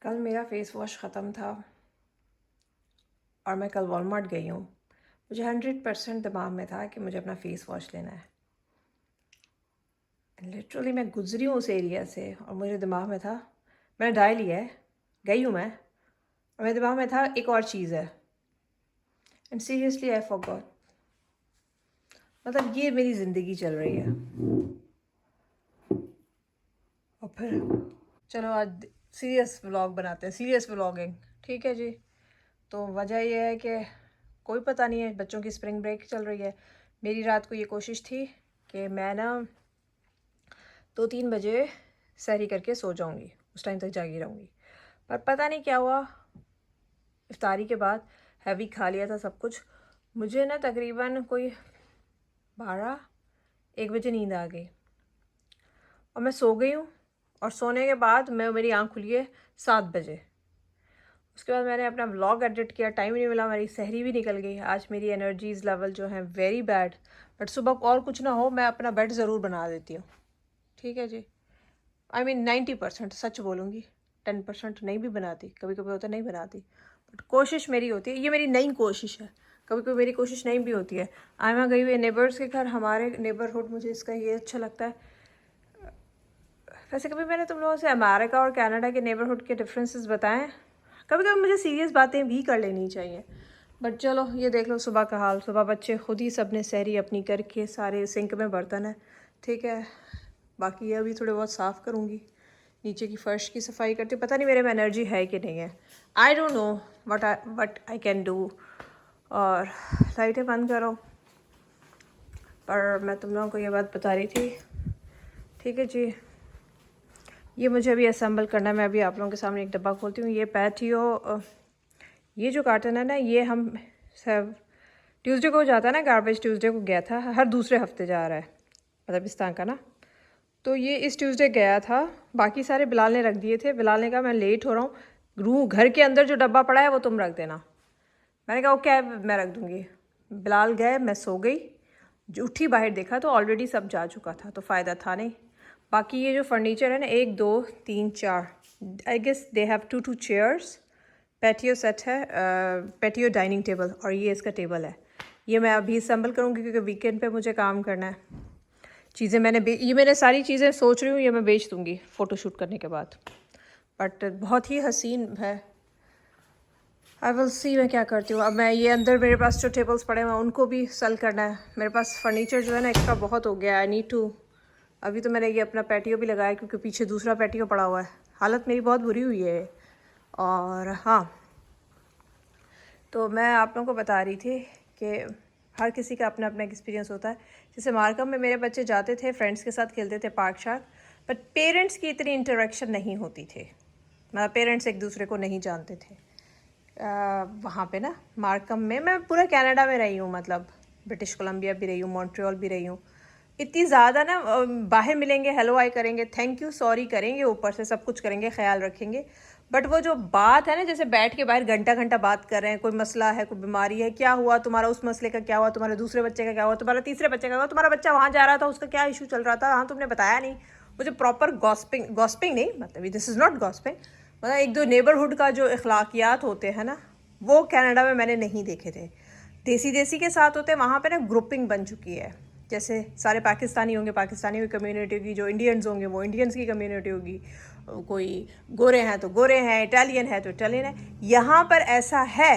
कल मेरा face wash ख़त्म था और मैं कल वॉलमार्ट गई हूँ। मुझे 100% दिमाग में था कि मुझे अपना फ़ेस वॉश लेना है। लिटरली मैं गुज़री हूँ उस एरिया से और मुझे दिमाग में था, मैंने डाई लिया है, गई हूँ मैं, और मेरे दिमाग में था एक और चीज़ है एंड सीरियसली आई फॉरगॉट। मतलब ये मेरी ज़िंदगी चल रही है। और फिर चलो आज सीरियस व्लॉग बनाते हैं, सीरियस व्लॉगिंग। ठीक है जी। तो वजह यह है कि कोई पता नहीं है, बच्चों की स्प्रिंग ब्रेक चल रही है। मेरी रात को ये कोशिश थी कि मैं ना 2-3 बजे सहरी करके सो जाऊंगी, उस टाइम तक जागी रहूँगी। पर पता नहीं क्या हुआ, इफ्तारी के बाद हैवी खा लिया था सब कुछ। मुझे ना तकरीबन कोई 12-1 बजे नींद आ गई और मैं सो गई हूँ। और सोने के बाद मेरी आँख खुली है 7 बजे। उसके बाद मैंने अपना व्लॉग एडिट किया, टाइम नहीं मिला, मेरी सहरी भी निकल गई। आज मेरी एनर्जीज़ लेवल जो है वेरी बैड। बट सुबह और कुछ ना हो, मैं अपना बेड ज़रूर बना देती हूँ। ठीक है जी। आई मीन 90% सच बोलूँगी, 10% नहीं भी बनाती, कभी कभी होता नहीं बनाती, बट कोशिश मेरी होती है। ये मेरी नई कोशिश है, कभी कभी मेरी कोशिश नहीं भी होती है। आयमा गई हुई है नेबर्स के घर, हमारे नेबरहुड, मुझे इसका ये अच्छा लगता है। वैसे कभी मैंने तुम लोगों से अमेरिका और कनाडा के नेबरहुड के डिफरेंसेस बताएं? कभी कभी मुझे सीरियस बातें भी कर लेनी चाहिए। बट चलो ये देख लो सुबह का हाल। सुबह बच्चे खुद ही सब ने सहरी अपनी करके, सारे सिंक में बर्तन है। ठीक है, बाकी ये अभी थोड़े बहुत साफ़ करूँगी, नीचे की फ़र्श की सफाई करती हूँ। पता नहीं मेरे में एनर्जी है कि नहीं है, आई don't know what I can do. और लाइटें बंद करो। पर मैं तुम लोगों को ये बात बता रही थी, ठीक है जी। ये मुझे अभी असेंबल करना है। मैं अभी आप लोगों के सामने एक डब्बा खोलती हूँ। ये पैटियो, ये जो कार्टन है ना, ये हम सब ट्यूसडे को जाता है ना, गार्बेज ट्यूसडे को गया था, हर दूसरे हफ्ते जा रहा है मतलब इस तरह का ना। तो ये इस ट्यूसडे गया था, बाकी सारे बिलाल ने रख दिए थे। बिलाल ने कहा मैं लेट हो रहा हूँ, रूम घर के अंदर जो डब्बा पड़ा है वो तुम रख देना। मैंने कहा ओके मैं रख दूँगी। बिलाल गए, मैं सो गई। जो उठी बाहर देखा तो ऑलरेडी सब जा चुका था, तो फ़ायदा था नहीं। बाकी ये जो फर्नीचर है ना, 1 2 3 4, I guess they have 2 chairs. Patio set है, पैटियो डाइनिंग टेबल, और ये इसका टेबल है। ये मैं अभी असम्बल करूँगी क्योंकि वीकेंड पे मुझे काम करना है। चीज़ें ये मैंने सारी चीज़ें सोच रही हूँ ये मैं बेच दूँगी फ़ोटोशूट करने के बाद। बट बहुत ही हसीन है। आई विल सी मैं क्या करती हूँ। अब मैं ये अंदर मेरे पास जो टेबल्स पड़े हुए हैं उनको भी सेल करना है। मेरे पास फर्नीचर जो है ना एक्स्ट्रा बहुत हो गया, आई नीड टू। अभी तो मैंने ये अपना पैटियो भी लगाया क्योंकि पीछे दूसरा पैटियो पड़ा हुआ है। हालत मेरी बहुत बुरी हुई है। और हाँ, तो मैं आप लोगों को बता रही थी कि हर किसी का अपना अपना एक्सपीरियंस होता है। जैसे मार्कम में मेरे बच्चे जाते थे, फ्रेंड्स के साथ खेलते थे पार्क शार्क, बट पेरेंट्स की इतनी इंटरेक्शन नहीं होती थी। मतलब पेरेंट्स एक दूसरे को नहीं जानते थे। वहाँ पे ना मार्कम में, मैं पूरा कनाडा में रही हूँ, मतलब ब्रिटिश कोलंबिया भी रही हूँ, मॉन्ट्रियल भी रही हूँ। इतनी ज़्यादा ना बाहर मिलेंगे, हेलो हाय करेंगे, थैंक यू सॉरी करेंगे, ऊपर से सब कुछ करेंगे, ख्याल रखेंगे। बट वो जो बात है ना, जैसे बैठ के बाहर घंटा घंटा बात कर रहे हैं, कोई मसला है, कोई बीमारी है, क्या हुआ तुम्हारा, उस मसले का क्या हुआ, तुम्हारे दूसरे बच्चे का क्या हुआ, तुम्हारा तीसरे बच्चे का क्या हुआ, तुम्हारा बच्चा वहाँ जा रहा था उसका क्या इशू चल रहा था, हाँ तुमने बताया नहीं मुझे। प्रॉपर गॉसिपिंग नहीं, मतलब दिस इज़ नॉट गॉसिपिंग, मतलब एक दो नेबरहुड का जो अखलाकियात होते हैं ना, वो कनाडा में मैंने नहीं देखे थे। देसी देसी के साथ होते हैं, वहाँ पे ना ग्रुपिंग बन चुकी है। जैसे सारे पाकिस्तानी होंगे, पाकिस्तानी की कम्युनिटी होगी, जो इंडियंस होंगे वो इंडियंस की कम्युनिटी होगी, कोई गोरे हैं तो गोरे हैं, इटालियन है तो इटालियन है। यहाँ पर ऐसा है,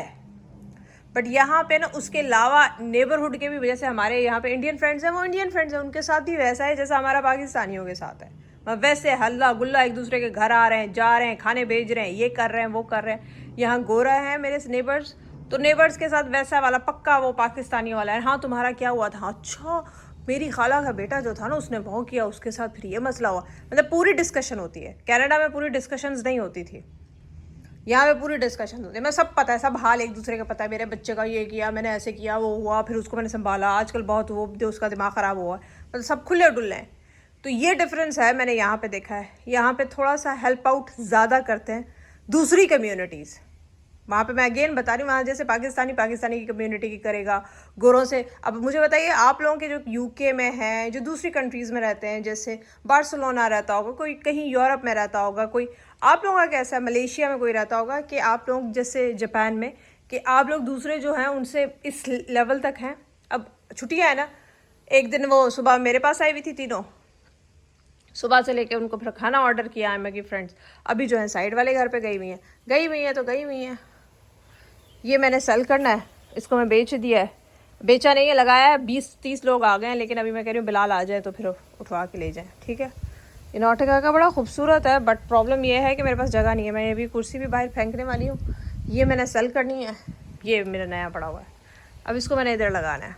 बट यहाँ पे ना उसके अलावा नेबरहुड के भी वजह से हमारे यहाँ पे इंडियन फ्रेंड्स हैं, वो इंडियन फ्रेंड्स हैं, उनके साथ भी वैसा है जैसा हमारा पाकिस्तानियों के साथ है। वैसे हल्ला गुल्ला, एक दूसरे के घर आ रहे हैं, जा रहे हैं, खाने भेज रहे हैं, ये कर रहे हैं, वो कर रहे हैं। यहाँ गोरा है मेरे नेबर्स, तो नेबर्स के साथ वैसा वाला पक्का वो पाकिस्तानी वाला है। हाँ तुम्हारा क्या हुआ था, अच्छा मेरी खाला का बेटा जो था ना उसने वो किया, उसके साथ फिर ये मसला हुआ। मतलब पूरी डिस्कशन होती है। कनाडा में पूरी डिस्कशंस नहीं होती थी, यहाँ पे पूरी डिस्कशन होती है। मैं सब पता है, सब हाल एक दूसरे का पता है। मेरे बच्चे का ये किया, मैंने ऐसे किया, वो हुआ, फिर उसको मैंने संभाला, आजकल बहुत वो उसका दिमाग ख़राब हुआ, मतलब सब खुले डुल्ले हैं। तो ये डिफरेंस है, मैंने यहाँ पे देखा है। यहाँ पे थोड़ा सा हेल्प आउट ज़्यादा करते हैं दूसरी कम्युनिटीज़। वहाँ पे मैं अगेन बता रही हूँ, वहाँ जैसे पाकिस्तानी की कम्युनिटी की करेगा गोरों से। अब मुझे बताइए, आप लोगों के जो यूके में हैं, जो दूसरी कंट्रीज़ में रहते हैं, जैसे बार्सिलोना रहता होगा कोई, कहीं यूरोप में रहता होगा कोई, आप लोगों का कैसा है, मलेशिया में कोई रहता होगा, कि आप लोग जैसे जापान में, कि आप लोग दूसरे जो हैं उनसे इस लेवल तक हैं। अब छुट्टियाँ हैं ना, एक दिन वो सुबह मेरे पास आई हुई थी, तीनों सुबह से लेके उनको फिर खाना ऑर्डर किया है मेरी फ्रेंड्स। अभी जो है साइड वाले घर पे गई हुई हैं तो गई हुई हैं। ये मैंने सेल करना है, इसको मैं बेच दिया है, बेचा नहीं है, लगाया है। 20-30 लोग आ गए हैं, लेकिन अभी मैं कह रही हूँ बिलाल आ जाए तो फिर उठवा के ले जाएं, ठीक है। ये नौटिका का बड़ा खूबसूरत है, बट प्रॉब्लम ये है कि मेरे पास जगह नहीं है। मैं ये भी कुर्सी भी बाहर फेंकने वाली हूँ, ये मैंने सेल करनी है। ये मेरा नया पड़ा हुआ है, अब इसको मैंने इधर लगाना है,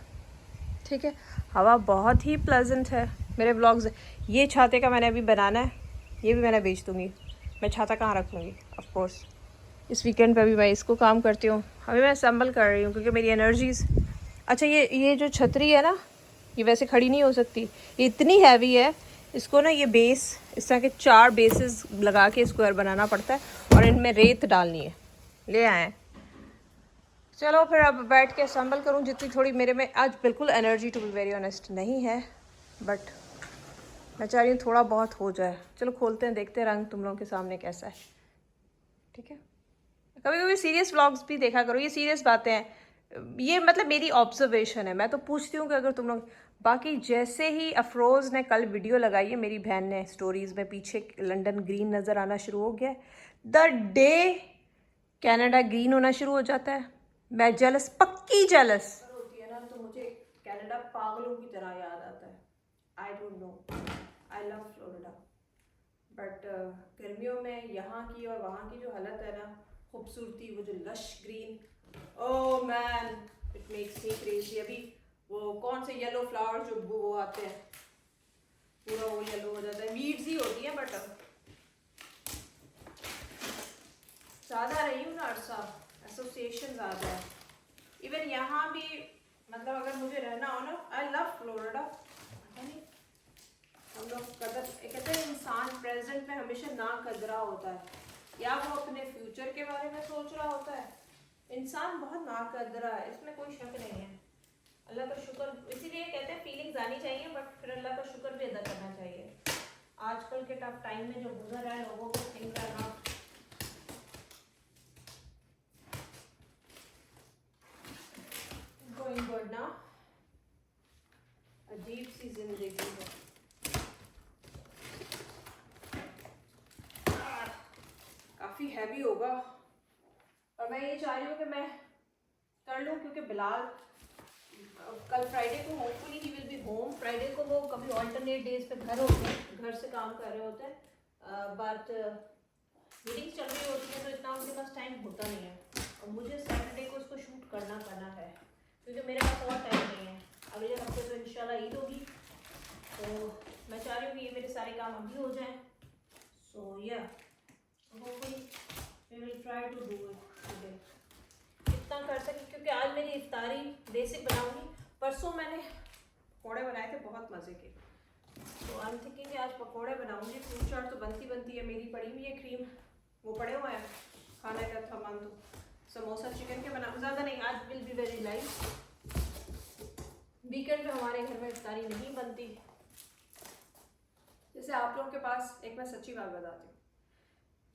ठीक है। हवा बहुत ही प्लेजेंट है। मेरे ब्लॉग्स, ये छाते का मैंने अभी बनाना है, ये भी मैंने बेच दूँगी। मैं छाता कहाँ रखूँगी, ऑफ कोर्स इस वीकेंड पे भी मैं इसको काम करती हूँ। अभी मैं संभल कर रही हूँ क्योंकि मेरी एनर्जीज़। अच्छा, ये जो छतरी है ना, ये वैसे खड़ी नहीं हो सकती, ये इतनी हैवी है। इसको ना, ये बेस इस तरह के 4 बेसेस लगा के स्क्वायर बनाना पड़ता है, और इनमें रेत डालनी है। ले आए, चलो फिर अब बैठ के संभल करूँ जितनी थोड़ी मेरे में। आज बिल्कुल energy to be very honest नहीं है, बट मैं चाह रही हूँ थोड़ा बहुत हो जाए। चलो खोलते हैं, देखते हैं रंग तुम लोगों के सामने कैसा है, ठीक है। कभी कभी सीरियस व्लॉग्स भी देखा करो, ये सीरियस बातें हैं, ये मतलब मेरी ऑब्जर्वेशन है। मैं तो पूछती हूँ कि अगर तुम लोग, बाकी जैसे ही अफरोज़ ने कल वीडियो लगाई है मेरी बहन ने स्टोरीज़ में, पीछे लंदन ग्रीन नज़र आना शुरू हो गया है। द डे कनाडा ग्रीन होना शुरू हो जाता है, मैं जेलस, पक्की जेलस होती है ना, तो मुझे कनाडा पागलों की तरह याद आता है। आई don't no, I love Florida, but गर्मियों में यहाँ की और वहाँ की जो हालत है ना, खूबसूरती, वो जो lush green, oh man, it makes me crazy. अभी वो कौन से येलो फ्लावर जो वो आते हैं, पूरा वो येलो हो जाता है, वीड्स ही होती है, बट ज़्यादा रही हूँ ना अरसा, एसोसिएशन ज़्यादा है। इवन यहाँ भी, मतलब अगर मुझे रहना हो ना, आई लव फ्लोरिडा। हम लोग कदर कहते हैं, इंसान प्रेजेंट में हमेशा ना कदरा होता है, या वो अपने फ्यूचर के बारे में सोच रहा होता है। इंसान बहुत ना कदरा है, इसमें कोई शक नहीं है। अल्लाह का शुक्र, इसीलिए कहते हैं फीलिंग्स आनी चाहिए, बट फिर अल्लाह का शुक्र भी अदा करना चाहिए। आजकल के टफ टाइम में जो गुजर रहा है, लोगों को थिंक करना गोइंग गुड ना, अजीब सी जिंदगी है। काफ़ी हैवी होगा, और मैं ये चाह रही हूँ कि मैं कर लूँ, क्योंकि बिलाल कल फ्राइडे को hopefully he will be home. Friday को वो कभी ऑल्टरनेट डेज पे घर होते हैं, घर से काम कर रहे होते हैं, बट मीटिंग्स चल रही होती है, तो इतना उनके पास टाइम होता नहीं है। और मुझे सैटरडे को उसको शूट करना है, क्योंकि मेरे पास और टाइम नहीं है। अगले हफ्ते तो इंशाल्लाह ईद होगी, तो मैं चाह रही हूँ कि ये मेरे सारे काम अभी हो जाएं। सो या hopefully we will try to do it today, इतना कर सके, क्योंकि आज मेरी इफ्तारी बेसिक बनाऊंगी। परसों मैंने पकौड़े बनाए थे बहुत मज़े के, तो आई एम थिंकिंग कि आज पकौड़े बनाऊंगी। फ्रूट चाट तो बनती है, मेरी पड़ी हुई है क्रीम, वो पड़े हुए हैं, खाने का था मन तो समोसा चिकन के बना, ज़्यादा नहीं, आज will be very light. Weekend पे हमारे घर में इफ्तारी नहीं बनती। जैसे आप लोगों के पास, एक मैं सच्ची बात बताती हूँ,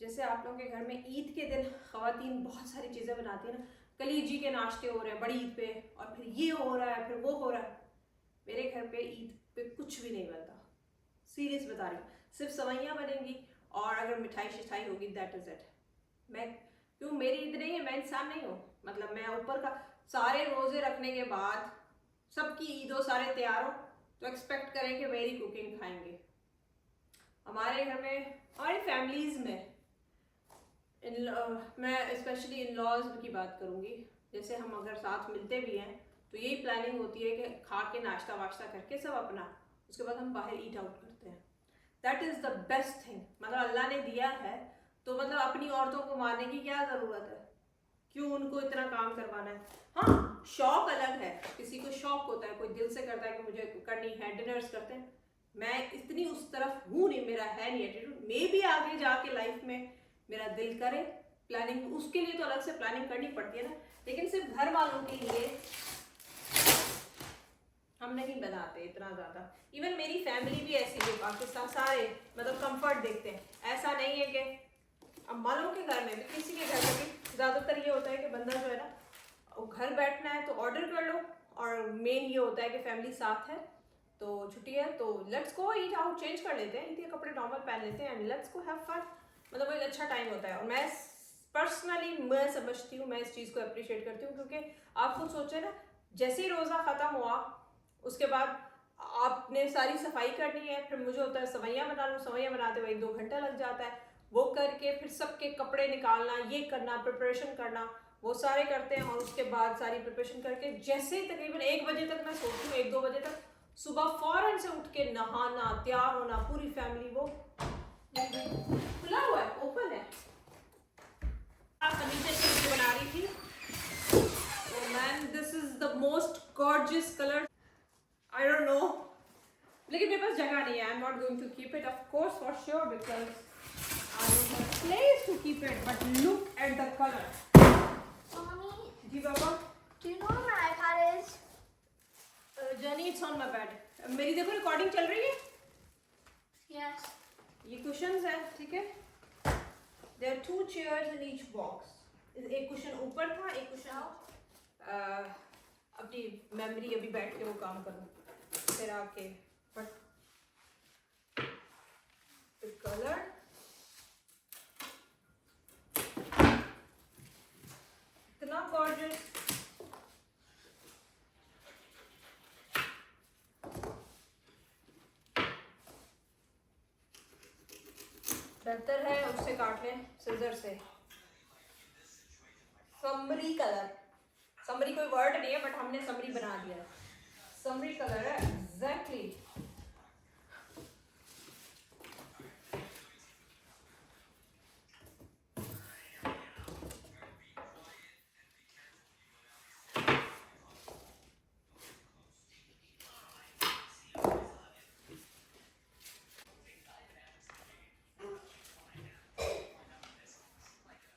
जैसे आप लोगों के घर में ईद के दिन ख़वातीन बहुत सारी चीज़ें बनाती है ना, कलीजी के नाश्ते हो रहे हैं बड़ी ईद पे, और फिर ये हो रहा है, फिर वो हो रहा है। मेरे घर पे ईद पे कुछ भी नहीं बनता, सीरियस बता रही हूँ, सिर्फ सवैयाँ बनेंगी, और अगर मिठाई शिठाई होगी, दैट इज़ इट। मैं क्यों, मेरी ईद नहीं है, मैं इंसान नहीं हूँ, मतलब मैं ऊपर का सारे रोज़े रखने के बाद सबकी ईद हो, सारे तैयार हो, तो एक्सपेक्ट करें कि मेरी कुकिंग खाएंगे। हमारे घर में, हमारी फैमिलीज़ में, मैं स्पेशली इन लॉज की बात करूँगी, जैसे हम अगर साथ मिलते भी हैं तो यही प्लानिंग होती है कि खा के नाश्ता वाश्ता करके सब अपना, उसके बाद हम बाहर ईट आउट करते हैं। That is the best thing, मतलब अल्लाह ने दिया है, तो मतलब अपनी औरतों को मारने की क्या ज़रूरत है, क्यों उनको इतना काम करवाना है। हाँ, शौक अलग है, किसी को शौक होता है, कोई दिल से करता है कि मुझे करनी है, डिनर्स करते हैं। मैं इतनी उस तरफ हूँ नहीं, मेरा है नहीं एटीट्यूड, मे भी आगे जाके लाइफ में मेरा दिल करे, प्लानिंग उसके लिए तो अलग से प्लानिंग करनी पड़ती है ना, लेकिन सिर्फ घर वालों के लिए हम नहीं बनाते इतना ज़्यादा। इवन मेरी फैमिली भी ऐसी है, पाकिस्तान सारे मतलब कंफर्ट देखते हैं, ऐसा नहीं है कि अब वालों के घर में भी, किसी के घर में भी ज़्यादातर ये होता है कि बंदा जो है ना घर बैठना है तो ऑर्डर कर लो, और मेन ये होता है कि फैमिली साथ है तो छुट्टी है तो let's go eat out, change कर लेते हैं, ईद के कपड़े नॉर्मल पहन लेते हैं and let's go have fun. मतलब एक अच्छा टाइम होता है, और मैं पर्सनली मैं समझती हूँ, मैं इस चीज़ को अप्रिशिएट करती हूँ, क्योंकि आप खुद सोचे ना, जैसे ही रोज़ा ख़त्म हुआ उसके बाद आपने सारी सफाई करनी है, फिर मुझे होता है सवैयाँ बना लूँ, सवैयाँ बनाते हुए 1-2 घंटा लग जाता है, वो करके फिर सबके कपड़े निकालना, ये करना, प्रिपरेशन करना, वो सारे करते हैं, और उसके बाद सारी प्रिपरेशन करके जैसे ही तकरीबन 1 बजे तक मैं सोचती हूँ, 1-2 बजे तक सुबह फौरन से उठ के नहाना, तैयार होना, पूरी फैमिली वो खुला हुआ है, ओपन है। फर्नीचर की बना रही थी, man this is the most gorgeous colour, I don't know, लेकिन मेरे पास जगह नहीं है, I am not going to keep it of course for sure because I don't have place to keep it, but look at the colour. Mommy, जी बाबा, do you know where my iPad is? जर्नी it's on my bed. मेरी देखो recording चल रही है, Yes. ये cushions है, ठीक है, there are 2 chairs in each box, एक कुशन ऊपर था, एक कुशन अपनी मेमोरी अभी बैठ के वो काम करूँ फिर आके, बट द कलर इतना गॉर्जियस, बेहतर है उससे काट लें सिजर से। समरी कलर, समरी कोई वर्ड नहीं है बट हमने समरी बना दिया है, समरी कलर है एग्जैक्टली।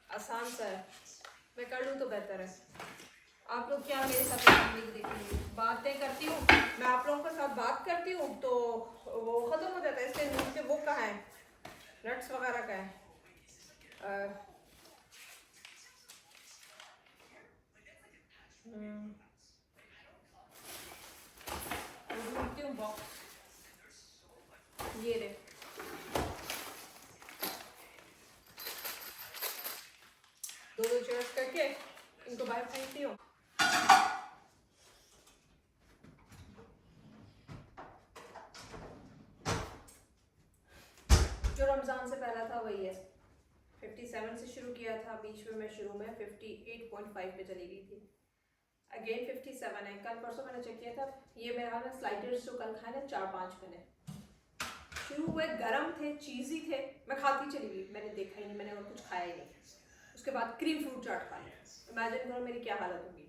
आसान सा है, मैं कर लूँ तो बेहतर है। आप लोग क्या मेरे साथ फैमिली देखेंगे, बातें करती हूँ मैं आप लोगों के साथ, बात करती हूँ तो वो ख़त्म हो जाता है, इसलिए नीचे वो कहाँ है, नट्स वगैरह का है। ढूंढती हूँ बॉक्स, ये रे, दो चेयर्स करके इनको बाहर फेंकती हूँ। जो रमज़ान से पहला था वही है, 57 से शुरू किया था, बीच में मैं शुरू में 58.5 पे चली गई थी, अगेन 57 है। कल परसों मैंने चेक किया था, ये मेरे हाल में स्लाइडर्स जो कल खाए ना 4-5 मैंने, शुरू हुए गर्म थे, चीज़ी थे, मैं खाती चली गई, मैंने देखा ही नहीं, मैंने और कुछ खाया ही नहीं। उसके बाद क्रीम फ्रूट चाट खाई, इमेजिन करो मेरी क्या हालत होगी।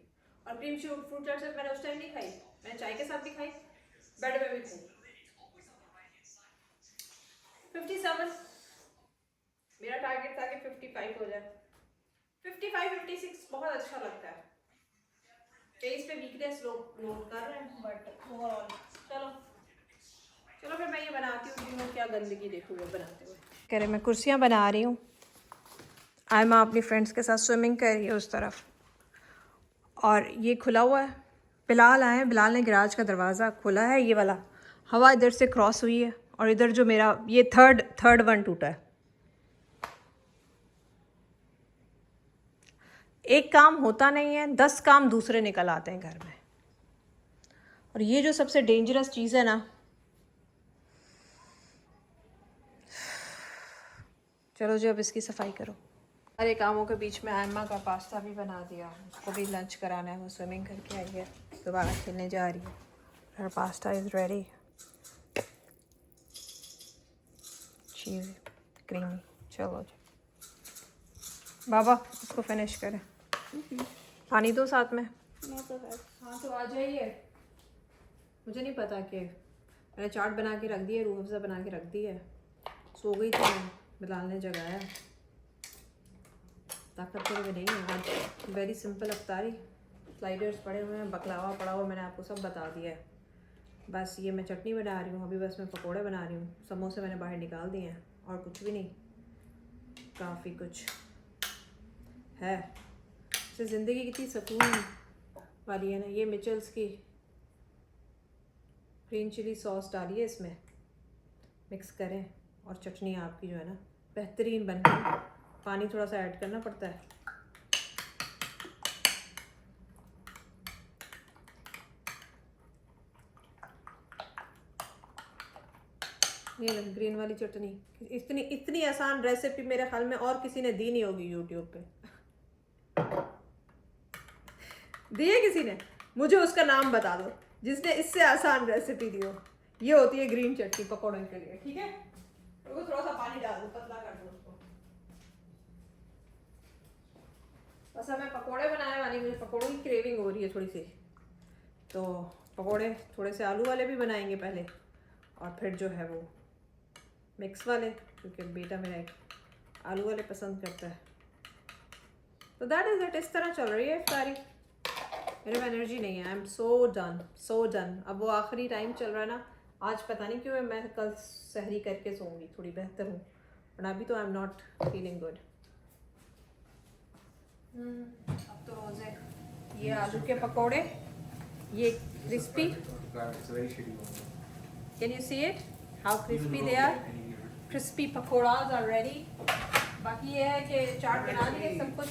और क्रीम फ्रूट चाट सिर्फ मैंने उस टाइम नहीं खाई, मैंने चाय के साथ भी खाई, बेड में भी खाई। 57 मेरा टारगेट था कि 55 हो जाए, 55-56 बहुत अच्छा लगता है। फेस पे वीकनेस लोग नोट कर रहे हैं बट ओवरऑल चलो चलो फिर मैं ये बनाती हूँ, क्या गंदगी देखूँ बनाते हुए। कह रहे मैं कुर्सियाँ बना रही हूँ, आयमा अपनी फ्रेंड्स के साथ स्विमिंग कर रही है उस तरफ, और ये खुला हुआ है, बिलाल आए हैं, बिलाल ने गैराज का दरवाज़ा खोला है, ये वाला हवा इधर से क्रॉस हुई है, और इधर जो मेरा ये थर्ड वन टूटा है। एक काम होता नहीं है, 10 काम दूसरे निकल आते हैं घर में। और ये जो सबसे डेंजरस चीज़ है ना, चलो जी अब इसकी सफाई करो। सारे कामों के बीच में आयमा का पास्ता भी बना दिया, उसको भी लंच कराना है, वो स्विमिंग करके आई है, दोबारा खेलने जा रही है, her pasta is ready, cheese creamy. चलो जी बाबा इसको फिनिश करें, पानी दो साथ में। हाँ तो आ जाइए, मुझे नहीं पता कि मैंने चाट बना के रख दी है, रूह अफ़ज़ा बना के रख दी है, सो गई थी मैं, बिलाल ने जगाया। ताकत मेरे में नहीं है आज। Very simple अफ्तारी। स्लाइडर्स पड़े हुए हैं, बकलावा पड़ा हुआ, मैंने आपको सब बता दिया है। बस ये मैं चटनी बना रही हूँ अभी, बस मैं पकोड़े बना रही हूँ। समोसे मैंने बाहर निकाल दिए हैं और कुछ भी नहीं। काफ़ी कुछ है। इससे ज़िंदगी कितनी सुकून वाली है ना। ये मिचल्स की ग्रीन चिली सॉस डालिए इसमें, मिक्स करें और चटनी आपकी जो है ना बेहतरीन बन गई। पानी थोड़ा सा ऐड करना पड़ता है। ये ग्रीन वाली चटनी, इतनी इतनी आसान रेसिपी मेरे ख्याल में और किसी ने दी नहीं होगी यूट्यूब पे। दी है किसी ने? मुझे उसका नाम बता दो जिसने इससे आसान रेसिपी दी हो। ये होती है ग्रीन चटनी पकौड़े के लिए, ठीक है। तो थोड़ा सा पानी डाल दो, पतला कर दो उसको। बस अब मैं पकौड़े बनाने वाली, मुझे पकौड़ों की क्रेविंग हो रही है थोड़ी सी। तो पकौड़े थोड़े से आलू वाले भी बनाएंगे पहले, और फिर जो है वो मिक्स वाले, क्योंकि बेटा मेरा एक आलू वाले पसंद करता है। तो दैट इज़ इट। इस तरह चल रही है इफ्तारी। मेरे में एनर्जी नहीं है। I am so done, so done. अब वो आखिरी टाइम चल रहा है ना। आज पता नहीं क्यों मैं कल सहरी करके सोऊंगी, थोड़ी बेहतर हूँ, वरना अभी तो I am not feeling good. अब तो रोज़े ये आलू के पकौड़े, ये crispy, can you see it how crispy they are. Crispy pakoras are ready. बाकी ये है कि चाट बना लिए सब कुछ।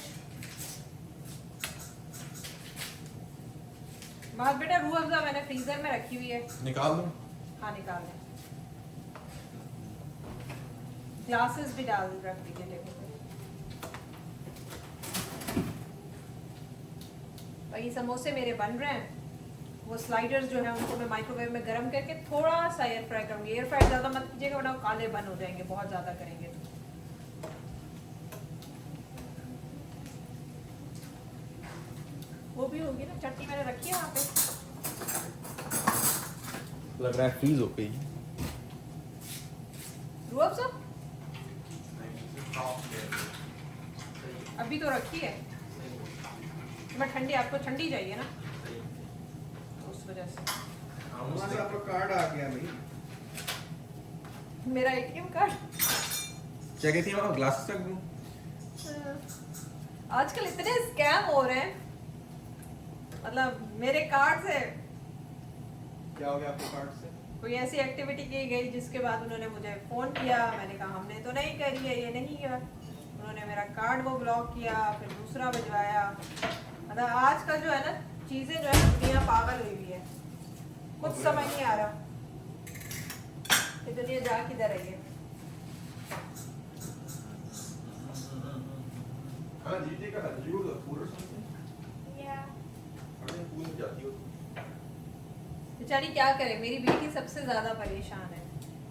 बहुत बेटा रूह अफ़ज़ा मैंने फ्रीजर में रखी हुई है, निकाल दो। हाँ निकाल लें। ग्लासेस भी डाल रख दीजिए टेबल पे। वही समोसे मेरे बन रहे हैं। वो स्लाइडर्स जो है उनको मैं माइक्रोवेव में गर्म करके थोड़ा सा एयर फ्राई करूँगी। एयर फ्राई ज़्यादा मत कीजिएगा वरना काले बन हो जाएंगे, बहुत ज़्यादा करेंगे तो। वो भी होगी ना चटनी, मैंने रखी है वहाँ पे। लग रहा है फ्रीज हो गई। रूह अफ़ज़ा अभी तो रखी है, मैं ठंडी, आपको ठंडी चाहिए ना, तो उस वजह से। आपका कार्ड आ गया भाई। मेरा एटीएम कार्ड। क्या कहती है, ग्लासेस रख दूं? आजकल इतने स्कैम हो रहे हैं, मतलब मेरे कार्ड से। क्या हो गया आपके कार्ड से? कोई ऐसी एक्टिविटी की गई जिसके बाद उन्होंने मुझे फ़ोन किया, मैंने कहा हमने तो नहीं करी है, ये नहीं किया। उन्होंने मेरा कार्ड वो ब्लॉक किया, फिर दूसरा भिजवाया। मतलब आजकल जो है ना चीज़ें जो है दुनिया पागल हुई हुई है, कुछ समझ नहीं आ रहा कि दुनिया जा किधर रही है। हाँ जीते का you the food or something? Yeah. अरे पूछ जाती हो। बेचारी क्या करे, मेरी बेटी सबसे ज़्यादा परेशान है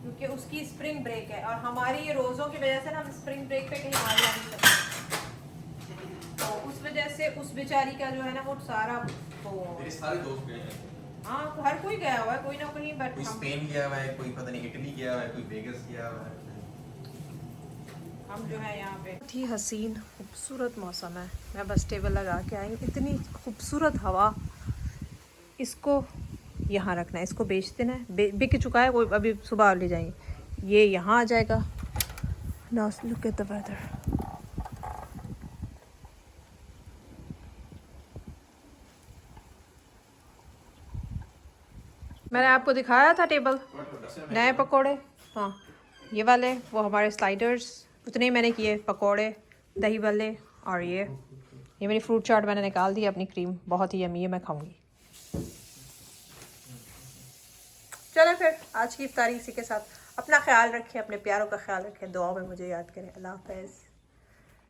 क्योंकि उसकी स्प्रिंग ब्रेक है और हमारी ये रोज़ों की वजह से ना हम स्प्रिंग ब्रेक पे कहीं आ जा नहीं सकते। तो उस वजह से उस बेचारी का जो है ना वो सारा वो, मेरे सारे दोस्त गए हैं। हाँ हर कोई गया हुआ है कोई ना कोई, बट कोई स्पेन गया हुआ है, कोई पता नहीं इटली गया हुआ है, कोई वेगस गया हुआ है। हम जो है यहाँ पे बहुत ही हसीन खूबसूरत मौसम है। मैं बस टेबल लगा के आई, इतनी खूबसूरत हवा। इसको यहाँ रखना है, इसको बेच देना है, बिक चुका है, वो अभी सुबह ले जाएंगे। ये यहाँ आ जाएगा। Now look at the weather. मैंने आपको दिखाया था टेबल, नए पकोड़े, हाँ ये वाले, वो हमारे स्लाइडर्स उतने ही मैंने किए, पकोड़े, दही भल्ले, और ये मेरी फ्रूट चाट मैंने निकाल दी अपनी क्रीम, बहुत ही यम्मी है, मैं खाऊंगी। चलें फिर आज की इफ्तारी इसी के साथ। अपना ख्याल रखें, अपने प्यारों का ख्याल रखें, दुआओं में मुझे याद करें। अल्लाह हाफ़िज़।